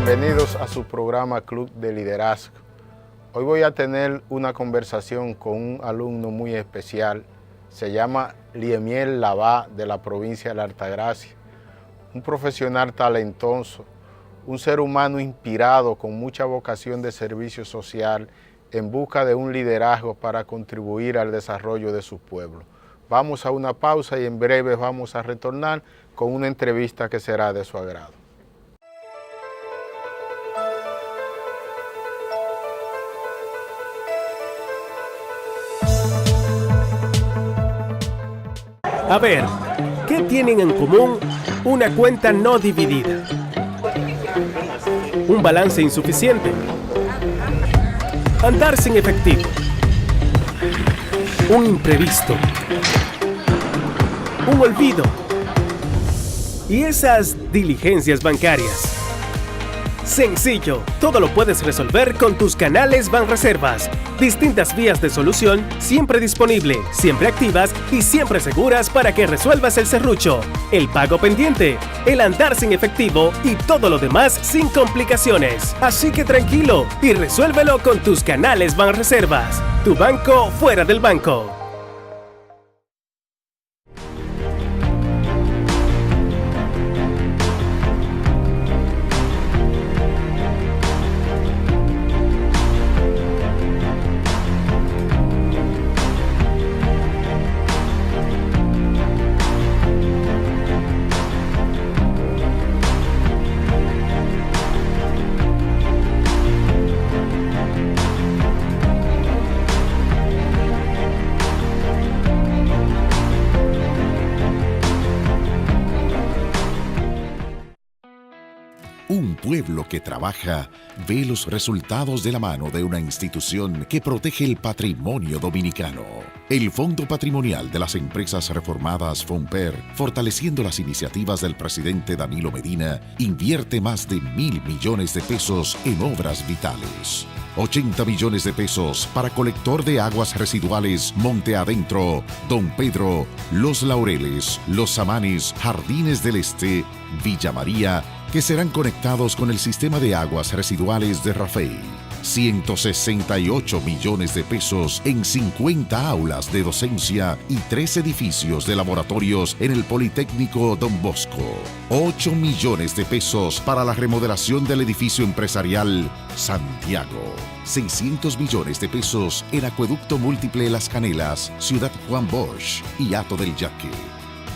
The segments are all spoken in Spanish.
Bienvenidos a su programa Club de Liderazgo. Hoy voy a tener una conversación con un alumno muy especial. Se llama Liemiel Lavá, de la provincia de la Altagracia. Un profesional talentoso, un ser humano inspirado con mucha vocación de servicio social en busca de un liderazgo para contribuir al desarrollo de su pueblo. Vamos a una pausa y en breve vamos a retornar con una entrevista que será de su agrado. A ver, ¿qué tienen en común una cuenta no dividida? Un balance insuficiente. Andar sin efectivo. Un imprevisto. Un olvido. Y esas diligencias bancarias. Sencillo, todo lo puedes resolver con tus canales Banreservas. Distintas vías de solución, siempre disponible, siempre activas y siempre seguras para que resuelvas el serrucho, el pago pendiente, el andar sin efectivo y todo lo demás sin complicaciones. Así que tranquilo y resuélvelo con tus canales Banreservas. Tu banco fuera del banco. Un pueblo que trabaja ve los resultados de la mano de una institución que protege el patrimonio dominicano. El Fondo Patrimonial de las Empresas Reformadas FONPER, fortaleciendo las iniciativas del presidente Danilo Medina, invierte más de 1.000 millones de pesos en obras vitales. 80 millones de pesos para colector de aguas residuales Monte Adentro, Don Pedro, Los Laureles, Los Samanes, Jardines del Este, Villa María, que serán conectados con el sistema de aguas residuales de Rafey. 168 millones de pesos en 50 aulas de docencia y 3 edificios de laboratorios en el Politécnico Don Bosco. 8 millones de pesos para la remodelación del edificio empresarial Santiago. 600 millones de pesos en Acueducto Múltiple Las Canelas, Ciudad Juan Bosch y Hato del Yaque.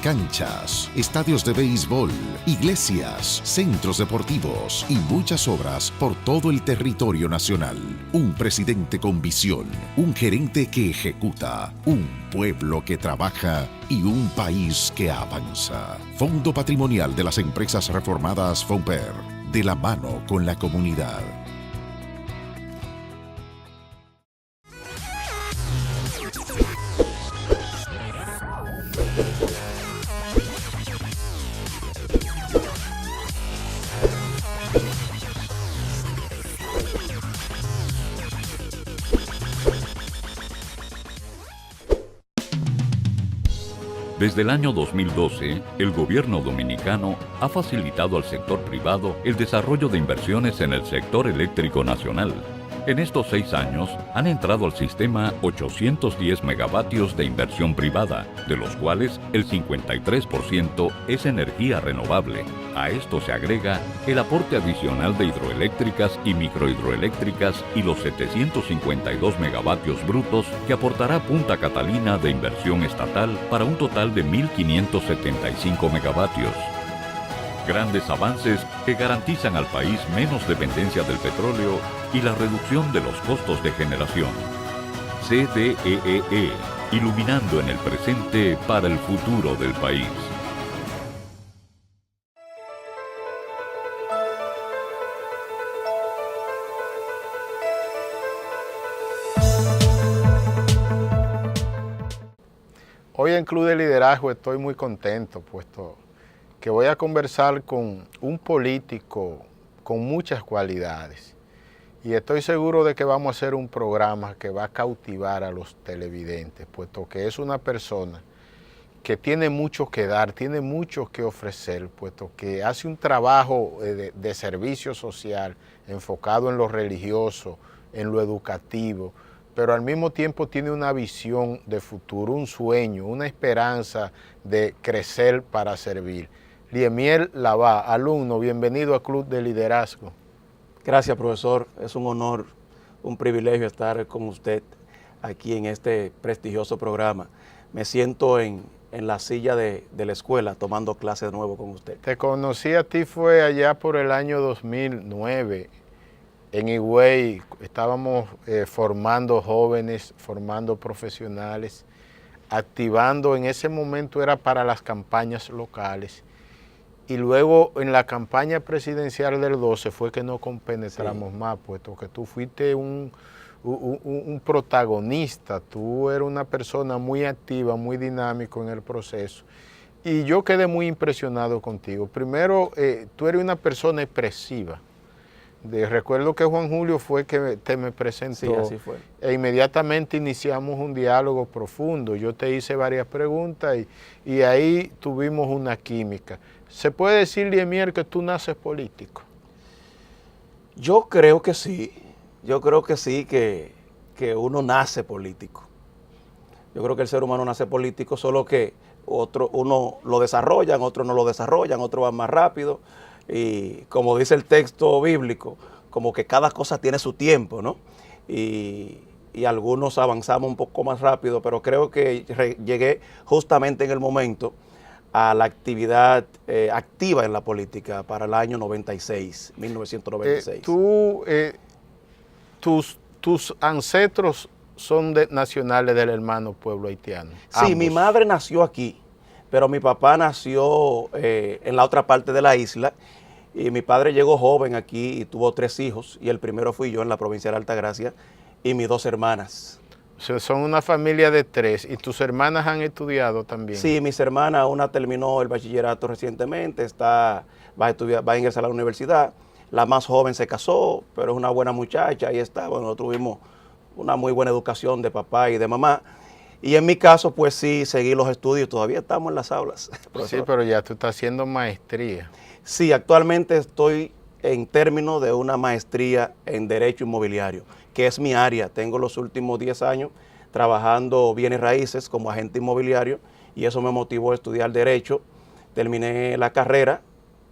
Canchas, estadios de béisbol, iglesias, centros deportivos y muchas obras por todo el territorio nacional. Un presidente con visión, un gerente que ejecuta, un pueblo que trabaja y un país que avanza. Fondo Patrimonial de las Empresas Reformadas FONPER, de la mano con la comunidad. Desde el año 2012, el gobierno dominicano ha facilitado al sector privado el desarrollo de inversiones en el sector eléctrico nacional. En estos 6 años han entrado al sistema 810 megavatios de inversión privada, de los cuales el 53% es energía renovable. A esto se agrega el aporte adicional de hidroeléctricas y microhidroeléctricas y los 752 megavatios brutos que aportará Punta Catalina de inversión estatal para un total de 1.575 megavatios. Grandes avances que garantizan al país menos dependencia del petróleo y la reducción de los costos de generación. CDEE, iluminando en el presente para el futuro del país. Hoy en Club de Liderazgo estoy muy contento, puesto que voy a conversar con un político con muchas cualidades. Y estoy seguro de que vamos a hacer un programa que va a cautivar a los televidentes, puesto que es una persona que tiene mucho que dar, tiene mucho que ofrecer, puesto que hace un trabajo de servicio social enfocado en lo religioso, en lo educativo, pero al mismo tiempo tiene una visión de futuro, un sueño, una esperanza de crecer para servir. Liemiel Lavá, alumno, bienvenido al Club de Liderazgo. Gracias, profesor. Es un honor, un privilegio estar con usted aquí en este prestigioso programa. Me siento en la silla de la escuela tomando clase de nuevo con usted. Te conocí a ti fue allá por el año 2009. En Higüey estábamos formando jóvenes, formando profesionales, activando, en ese momento era para las campañas locales. Y luego en la campaña presidencial del 12 fue que nos compenetramos más, puesto que tú fuiste un protagonista, tú eres una persona muy activa, muy dinámico en el proceso. Y yo quedé muy impresionado contigo. Primero, tú eres una persona expresiva. Recuerdo que Juan Julio fue que me presentó. Sí, así fue. E inmediatamente iniciamos un diálogo profundo. Yo te hice varias preguntas y ahí tuvimos una química. ¿Se puede decir, Liemiel, que tú naces político? Yo creo que sí. Yo creo que sí, que uno nace político. Yo creo que el ser humano nace político, solo que uno lo desarrollan, otros no lo desarrollan, otros van más rápido. Y como dice el texto bíblico, como que cada cosa tiene su tiempo, ¿no? Y algunos avanzamos un poco más rápido, pero creo que llegué justamente en el momento a la actividad activa en la política para el año 1996. Tus ancestros son nacionales del hermano pueblo haitiano. Sí, ambos. Mi madre nació aquí, pero mi papá nació en la otra parte de la isla, y mi padre llegó joven aquí y tuvo 3 hijos, y el primero fui yo en la provincia de Altagracia, y mis 2 hermanas. O sea, son una familia de 3, ¿y tus hermanas han estudiado también? Sí, mis hermanas, una terminó el bachillerato recientemente, va a ingresar a la universidad. La más joven se casó, pero es una buena muchacha, ahí está. Bueno, nosotros tuvimos una muy buena educación de papá y de mamá. Y en mi caso, pues sí, seguí los estudios, todavía estamos en las aulas. Sí, pero ya tú estás haciendo maestría. Sí, actualmente estoy en términos de una maestría en Derecho Inmobiliario, que es mi área. Tengo los últimos 10 años trabajando bienes raíces como agente inmobiliario, y eso me motivó a estudiar Derecho. Terminé la carrera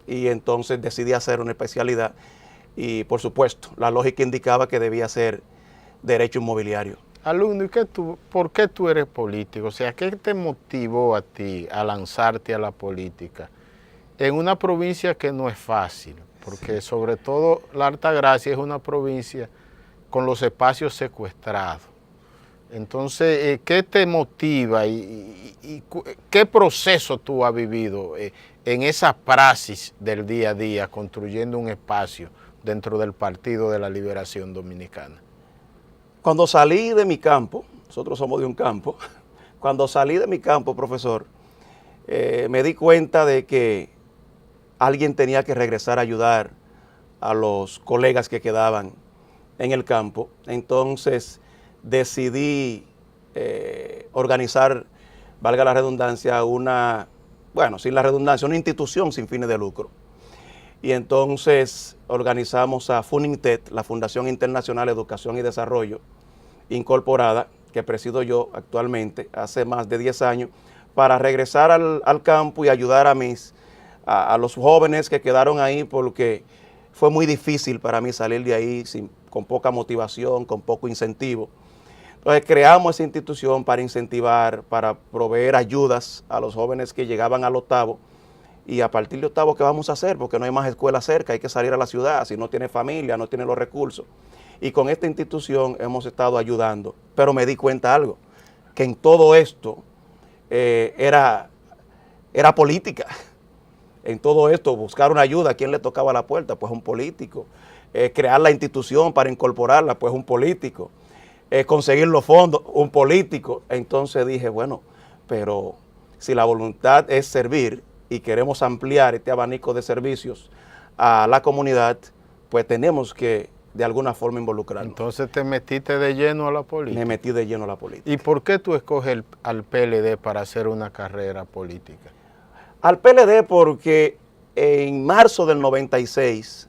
y entonces decidí hacer una especialidad, y por supuesto, la lógica indicaba que debía ser Derecho Inmobiliario. Alumno, ¿y por qué tú eres político? O sea, ¿qué te motivó a ti a lanzarte a la política en una provincia que no es fácil? Porque sobre todo la Altagracia es una provincia con los espacios secuestrados. Entonces, ¿qué te motiva y qué proceso tú has vivido en esa praxis del día a día construyendo un espacio dentro del Partido de la Liberación Dominicana? Cuando salí de mi campo, nosotros somos de un campo, cuando salí de mi campo, profesor, me di cuenta de que alguien tenía que regresar a ayudar a los colegas que quedaban en el campo. Entonces decidí organizar, valga la redundancia, una institución sin fines de lucro. Y entonces organizamos a FUNINTED, la Fundación Internacional de Educación y Desarrollo Incorporada, que presido yo actualmente, hace más de 10 años, para regresar al campo y ayudar a los jóvenes que quedaron ahí, porque fue muy difícil para mí salir de ahí con poca motivación, con poco incentivo. Entonces creamos esa institución para incentivar, para proveer ayudas a los jóvenes que llegaban al octavo. Y a partir de octavo, ¿qué vamos a hacer? Porque no hay más escuelas cerca, hay que salir a la ciudad, si no tiene familia, no tiene los recursos. Y con esta institución hemos estado ayudando. Pero me di cuenta algo, que en todo esto era política. En todo esto, buscar una ayuda, ¿a quién le tocaba la puerta? Pues un político. Crear la institución para incorporarla, pues un político. Conseguir los fondos, un político. Entonces dije, bueno, pero si la voluntad es servir y queremos ampliar este abanico de servicios a la comunidad, pues tenemos que de alguna forma involucrarnos. Entonces te metiste de lleno a la política. Me metí de lleno a la política. ¿Y por qué tú escoges al PLD para hacer una carrera política? Al PLD porque en marzo del 96,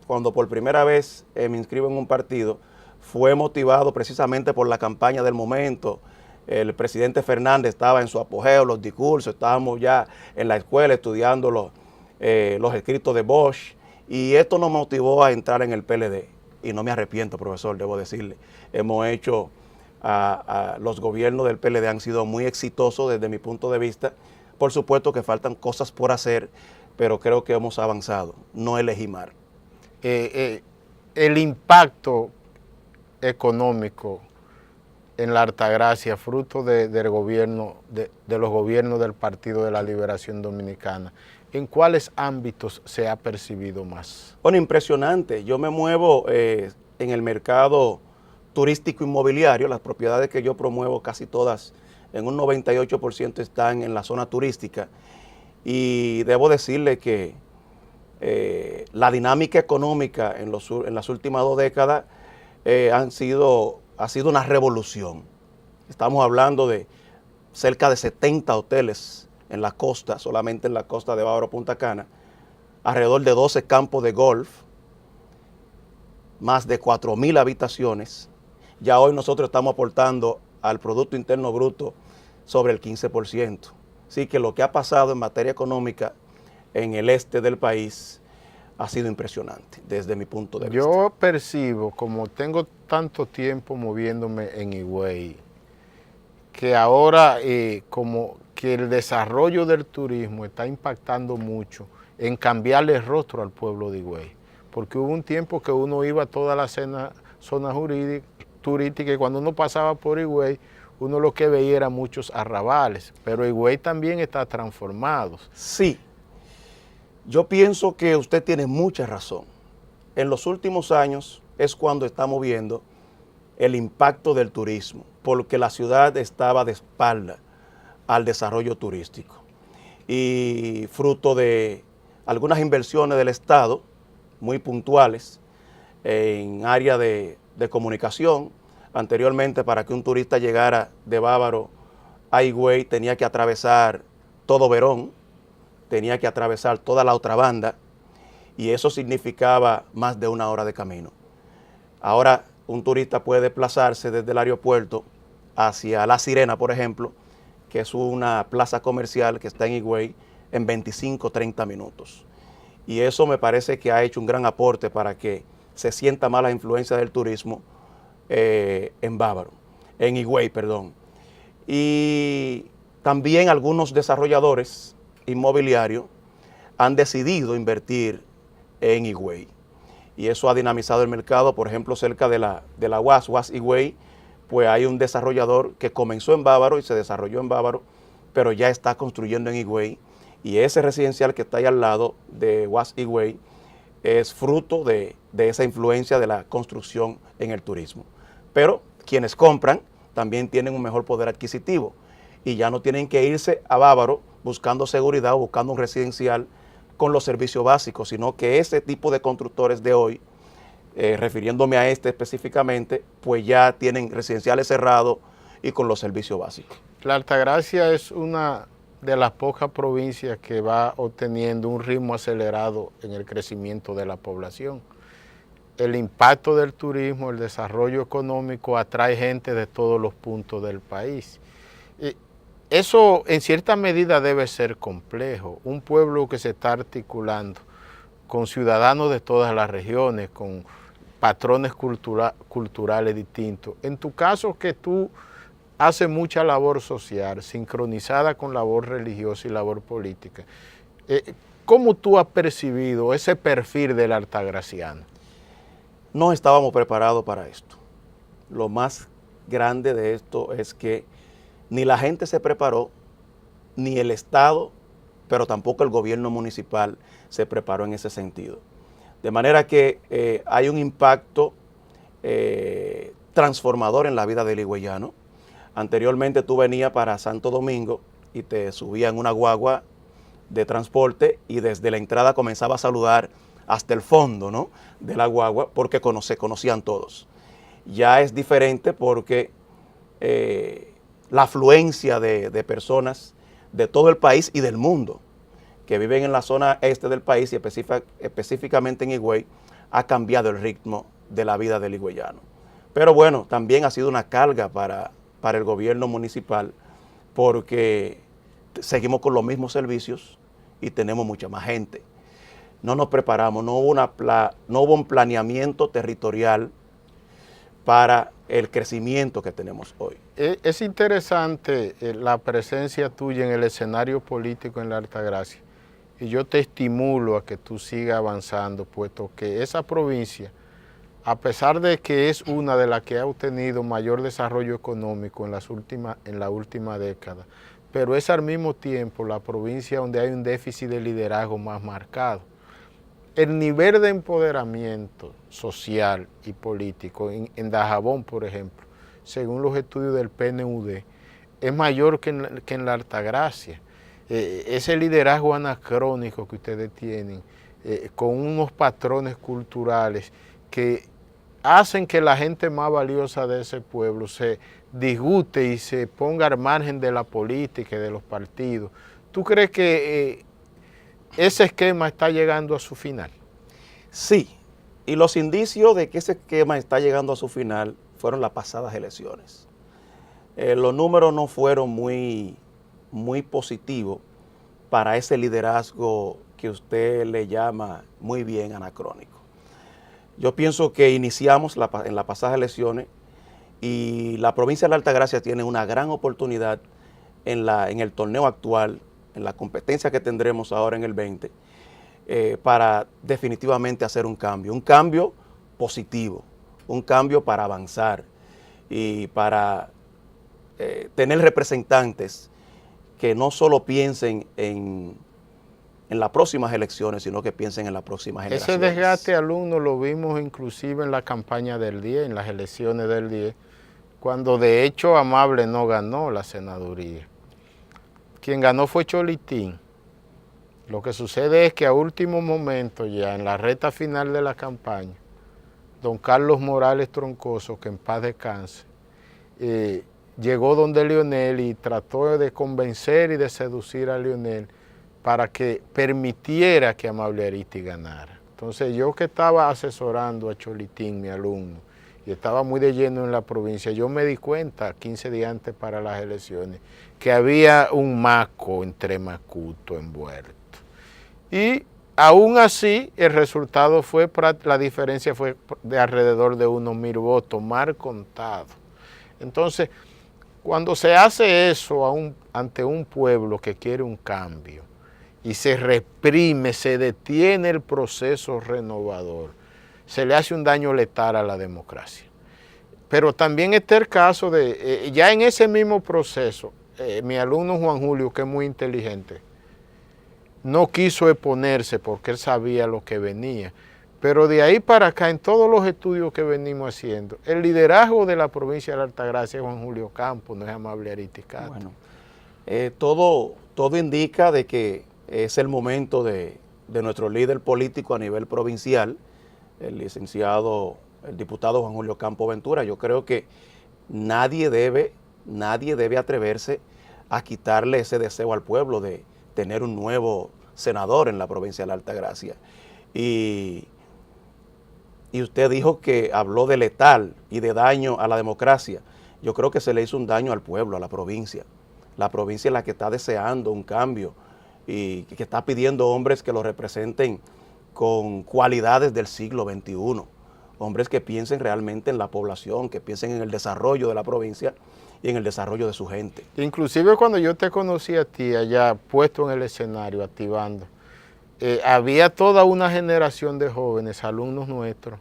cuando por primera vez me inscribo en un partido, fue motivado precisamente por la campaña del momento. El presidente Fernández estaba en su apogeo, los discursos, estábamos ya en la escuela estudiando los escritos de Bosch, y esto nos motivó a entrar en el PLD. Y no me arrepiento, profesor, debo decirle. Hemos hecho, los gobiernos del PLD han sido muy exitosos desde mi punto de vista. Por supuesto que faltan cosas por hacer, pero creo que hemos avanzado. No elegí mal. El impacto económico en la Altagracia, fruto del gobierno, de los gobiernos del Partido de la Liberación Dominicana, ¿en cuáles ámbitos se ha percibido más? Bueno, impresionante. Yo me muevo en el mercado turístico inmobiliario. Las propiedades que yo promuevo, casi todas, en un 98% están en la zona turística. Y debo decirle que la dinámica económica en las últimas 2 décadas ha sido una revolución. Estamos hablando de cerca de 70 hoteles en la costa, solamente en la costa de Bávaro, Punta Cana, alrededor de 12 campos de golf, más de 4.000 habitaciones. Ya hoy nosotros estamos aportando al Producto Interno Bruto sobre el 15%. Así que lo que ha pasado en materia económica en el este del país ha sido impresionante desde mi punto de vista. Yo percibo, como tengo tanto tiempo moviéndome en Higüey, que ahora como que el desarrollo del turismo está impactando mucho en cambiarle el rostro al pueblo de Higüey. Porque hubo un tiempo que uno iba a toda la zona turística y cuando uno pasaba por Higüey, uno lo que veía era muchos arrabales, pero Higüey también está transformado. Sí, yo pienso que usted tiene mucha razón. En los últimos años es cuando estamos viendo el impacto del turismo, porque la ciudad estaba de espalda al desarrollo turístico. Y fruto de algunas inversiones del Estado, muy puntuales, en área de comunicación. Anteriormente, para que un turista llegara de Bávaro a Higüey, tenía que atravesar todo Verón, tenía que atravesar toda la otra banda, y eso significaba más de 1 hora de camino. Ahora un turista puede desplazarse desde el aeropuerto hacia La Sirena, por ejemplo, que es una plaza comercial que está en Higüey, en 25 o 30 minutos. Y eso me parece que ha hecho un gran aporte para que se sienta más la influencia del turismo en Higüey, perdón. Y también algunos desarrolladores inmobiliarios han decidido invertir en Higüey. Y eso ha dinamizado el mercado. Por ejemplo, cerca de la UAS Higüey, pues hay un desarrollador que comenzó en Bávaro y se desarrolló en Bávaro, pero ya está construyendo en Higüey. Y ese residencial que está ahí al lado de UAS Higüey es fruto de esa influencia de la construcción en el turismo. Pero quienes compran también tienen un mejor poder adquisitivo y ya no tienen que irse a Bávaro buscando seguridad o buscando un residencial con los servicios básicos, sino que ese tipo de constructores de hoy, refiriéndome a este específicamente, pues ya tienen residenciales cerrados y con los servicios básicos. La Altagracia es una de las pocas provincias que va obteniendo un ritmo acelerado en el crecimiento de la población. El impacto del turismo, el desarrollo económico atrae gente de todos los puntos del país. Eso en cierta medida debe ser complejo. Un pueblo que se está articulando con ciudadanos de todas las regiones, con patrones culturales distintos. En tu caso, que tú haces mucha labor social, sincronizada con labor religiosa y labor política, ¿cómo tú has percibido ese perfil del altagraciano? No estábamos preparados para esto. Lo más grande de esto es que ni la gente se preparó, ni el Estado, pero tampoco el gobierno municipal se preparó en ese sentido. De manera que hay un impacto transformador en la vida del higüeyano. Anteriormente tú venías para Santo Domingo y te subías en una guagua de transporte y desde la entrada comenzaba a saludar hasta el fondo, ¿no?, de la guagua, porque conocían todos. Ya es diferente porque la afluencia de personas de todo el país y del mundo que viven en la zona este del país y específicamente en Higüey ha cambiado el ritmo de la vida del higüeyano. Pero bueno, también ha sido una carga para el gobierno municipal porque seguimos con los mismos servicios y tenemos mucha más gente. No nos preparamos, no hubo un planeamiento territorial para el crecimiento que tenemos hoy. Es interesante la presencia tuya en el escenario político en la Altagracia y yo te estimulo a que tú sigas avanzando, puesto que esa provincia, a pesar de que es una de las que ha obtenido mayor desarrollo económico en la última década, pero es al mismo tiempo la provincia donde hay un déficit de liderazgo más marcado. El nivel de empoderamiento social y político en Dajabón, por ejemplo, según los estudios del PNUD, es mayor que en la Altagracia. Ese liderazgo anacrónico que ustedes tienen, con unos patrones culturales que hacen que la gente más valiosa de ese pueblo se disguste y se ponga al margen de la política y de los partidos. ¿Tú crees que ese esquema está llegando a su final? Sí, y los indicios de que ese esquema está llegando a su final fueron las pasadas elecciones. Los números no fueron muy positivos para ese liderazgo que usted le llama muy bien anacrónico. Yo pienso que iniciamos en las pasadas elecciones y la provincia de la Altagracia tiene una gran oportunidad en el torneo actual, en la competencia que tendremos ahora en el 20, para definitivamente hacer un cambio positivo, un cambio para avanzar y para tener representantes que no solo piensen en las próximas elecciones, sino que piensen en las próximas generaciones. Ese desgaste alumno lo vimos inclusive en la campaña del 10, en las elecciones del 10, cuando de hecho Amable no ganó la senaduría. Quien ganó fue Cholitín. Lo que sucede es que a último momento, ya en la recta final de la campaña, don Carlos Morales Troncoso, que en paz descanse, llegó donde Leonel y trató de convencer y de seducir a Leonel para que permitiera que Amable Aristi ganara. Entonces yo que estaba asesorando a Cholitín, mi alumno, y estaba muy de lleno en la provincia, yo me di cuenta 15 días antes para las elecciones que había un maco entre Macuto envuelto. Y aún así el resultado fue, la diferencia fue de alrededor de unos 1000 votos, mal contado. Entonces, cuando se hace eso ante un pueblo que quiere un cambio y se reprime, se detiene el proceso renovador, se le hace un daño letal a la democracia. Pero también está el caso de, ya en ese mismo proceso, mi alumno Juan Julio, que es muy inteligente, no quiso exponerse porque él sabía lo que venía. Pero de ahí para acá, en todos los estudios que venimos haciendo, el liderazgo de la provincia de la Altagracia es Juan Julio Campos, no es Amable Aristi Castro. Bueno, todo indica de que es el momento de nuestro líder político a nivel provincial, el diputado Juan Julio Campos Ventura. Yo creo que nadie debe atreverse a quitarle ese deseo al pueblo de tener un nuevo senador en la provincia de la Altagracia. Y usted dijo que habló de letal y de daño a la democracia. Yo creo que se le hizo un daño al pueblo, a la provincia. La provincia es la que está deseando un cambio y que está pidiendo hombres que lo representen con cualidades del siglo XXI. Hombres que piensen realmente en la población, que piensen en el desarrollo de la provincia y en el desarrollo de su gente. Inclusive cuando yo te conocí a ti allá puesto en el escenario, activando, había toda una generación de jóvenes, alumnos nuestros,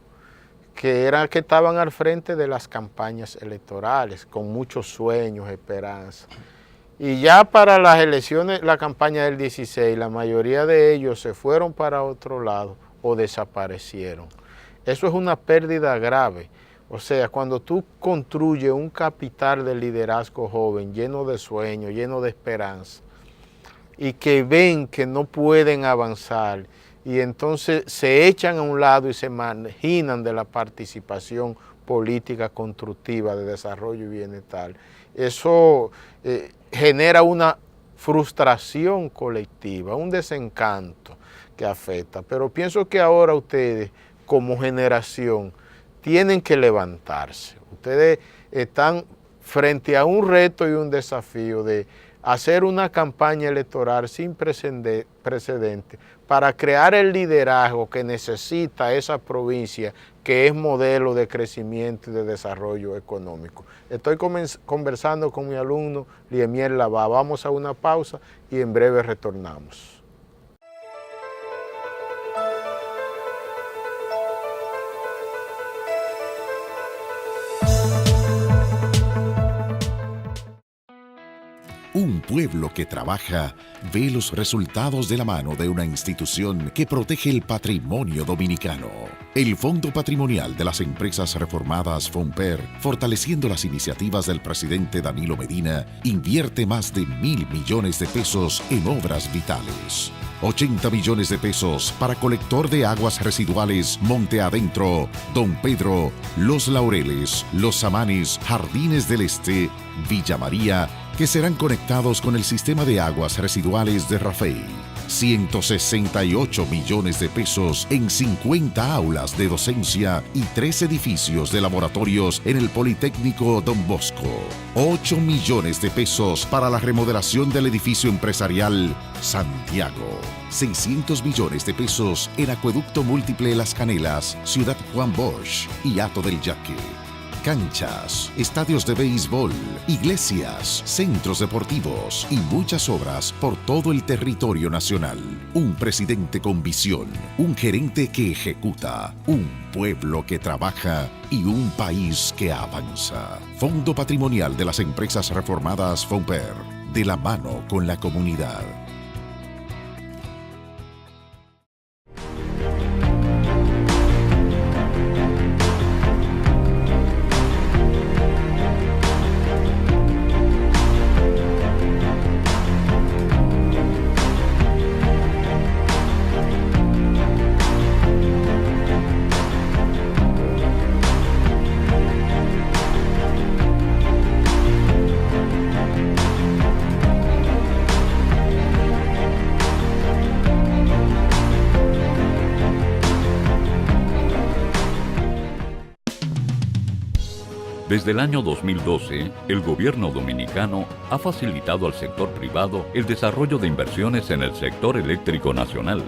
que estaban al frente de las campañas electorales, con muchos sueños, esperanzas. Y ya para las elecciones, la campaña del 16, la mayoría de ellos se fueron para otro lado o desaparecieron. Eso es una pérdida grave. O sea, cuando tú construyes un capital de liderazgo joven, lleno de sueños, lleno de esperanza, y que ven que no pueden avanzar, y entonces se echan a un lado y se marginan de la participación política constructiva de desarrollo y bienestar. Eso genera una frustración colectiva, un desencanto que afecta. Pero pienso que ahora ustedes, como generación, tienen que levantarse. Ustedes están frente a un reto y un desafío de hacer una campaña electoral sin precedente para crear el liderazgo que necesita esa provincia que es modelo de crecimiento y de desarrollo económico. Estoy conversando con mi alumno Liemiel Lavá. Vamos a una pausa y en breve retornamos. Un pueblo que trabaja ve los resultados de la mano de una institución que protege el patrimonio dominicano. El Fondo Patrimonial de las Empresas Reformadas FONPER, fortaleciendo las iniciativas del presidente Danilo Medina, invierte más de 1.000 millones de pesos en obras vitales. 80 millones de pesos para colector de aguas residuales Monte Adentro, Don Pedro, Los Laureles, Los Samanes, Jardines del Este, Villa María, que serán conectados con el sistema de aguas residuales de Rafey. 168 millones de pesos en 50 aulas de docencia y 3 edificios de laboratorios en el Politécnico Don Bosco. 8 millones de pesos para la remodelación del edificio empresarial Santiago. 600 millones de pesos en Acueducto Múltiple Las Canelas, Ciudad Juan Bosch y Hato del Yaque. Canchas, estadios de béisbol, iglesias, centros deportivos y muchas obras por todo el territorio nacional. Un presidente con visión, un gerente que ejecuta, un pueblo que trabaja y un país que avanza. Fondo Patrimonial de las Empresas Reformadas FONPER, de la mano con la comunidad. Desde el año 2012, el gobierno dominicano ha facilitado al sector privado el desarrollo de inversiones en el sector eléctrico nacional.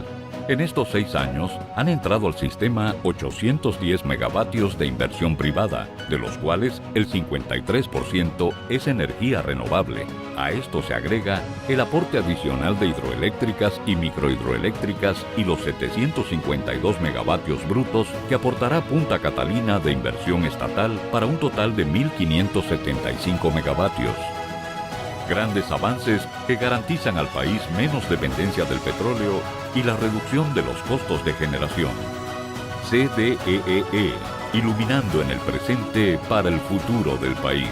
En estos 6 años han entrado al sistema 810 megavatios de inversión privada, de los cuales el 53% es energía renovable. A esto se agrega el aporte adicional de hidroeléctricas y microhidroeléctricas y los 752 megavatios brutos que aportará Punta Catalina de inversión estatal para un total de 1.575 megavatios. Grandes avances que garantizan al país menos dependencia del petróleo y la reducción de los costos de generación. CDEE, iluminando en el presente para el futuro del país.